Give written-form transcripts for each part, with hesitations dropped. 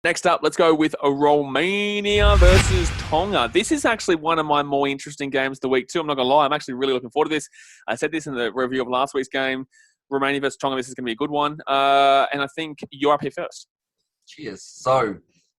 Next up, let's go with Romania versus Tonga. This is actually one of my more interesting games of the week too. I'm not going to lie. I'm actually really looking forward to this. I said this in the review of last week's game. Romania versus Tonga, this is going to be a good one. And I think you're up here first. Cheers. So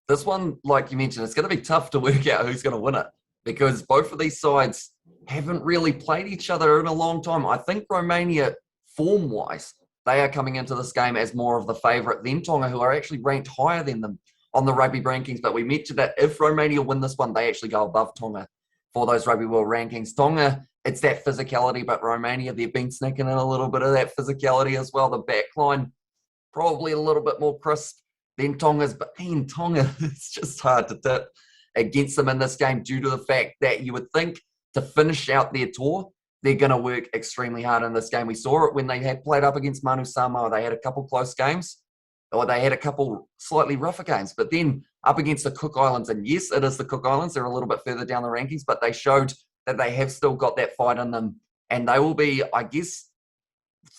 this one, like you mentioned, it's going to be tough to work out who's going to win it because both of these sides haven't really played each other in a long time. I think Romania, form-wise, they are coming into this game as more of the favourite than Tonga, who are actually ranked higher than them on the rugby rankings. But we mentioned that if Romania win this one, they actually go above Tonga for those rugby world rankings. Tonga, it's that physicality, but Romania, they've been sneaking in a little bit of that physicality as well. The back line, probably a little bit more crisp than Tonga's, but in Tonga, it's just hard to tip against them in this game due to the fact that you would think to finish out their tour, they're going to work extremely hard in this game. We saw it when they had played up against Manu Samoa. They had a couple close games, or they had a couple slightly rougher games. But then up against the Cook Islands, and yes, it is the Cook Islands. They're a little bit further down the rankings, but they showed that they have still got that fight in them. And they will be, I guess,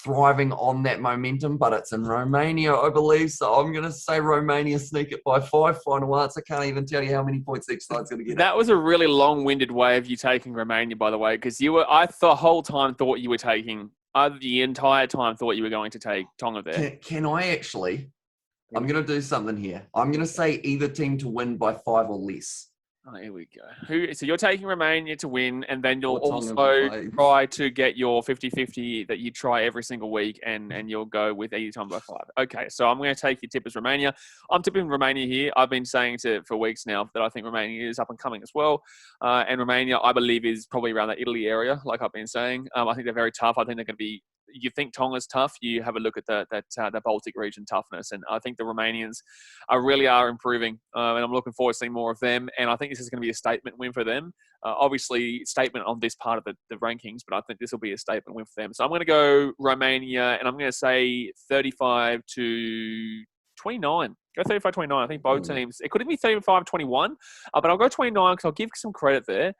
thriving on that momentum, but it's in Romania, I believe. So I'm going to say Romania sneak it by 5. Final answer. Can't even tell you how many points each side's going to get. That was a really long-winded way of you taking Romania, by the way, because the whole time thought you were taking, the entire time thought you were going to take Tonga there. Can I actually? I'm going to do something here. I'm going to say either team to win by 5 or less. Oh, here we go. So you're taking Romania to win, and then you'll also try to get your 50-50 that you try every single week, and you'll go with either time by 5. Okay, so I'm going to take your tip as Romania. I'm tipping Romania here. I've been saying for weeks now that I think Romania is up and coming as well. And Romania, I believe, is probably around that Italy area, like I've been saying. I think they're very tough. I think they're going to be... You think Tonga's tough, you have a look at that Baltic region toughness. And I think the Romanians really are improving. And I'm looking forward to seeing more of them. And I think this is going to be a statement win for them. Obviously, statement on this part of the rankings, but I think this will be a statement win for them. So I'm going to go Romania, and I'm going to say 35-29. Go 35-29. I think both teams. It could be 35-21, but I'll go 29 because I'll give some credit there.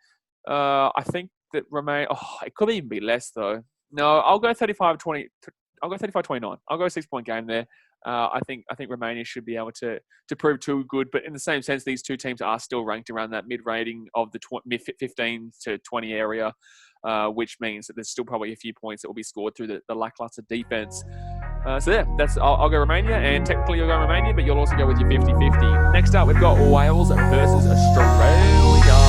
I think that Romania... it could even be less, though. No, I'll go 35-20. I'll go 35-29. I'll go a 6-point game there. I think Romania should be able to prove too good, but in the same sense, these two teams are still ranked around that mid-rating of the mid 15 to 20 area, which means that there's still probably a few points that will be scored through the lackluster defense. So yeah, I'll go Romania, and technically you'll go Romania, but you'll also go with your 50-50. Next up, we've got Wales versus Australia.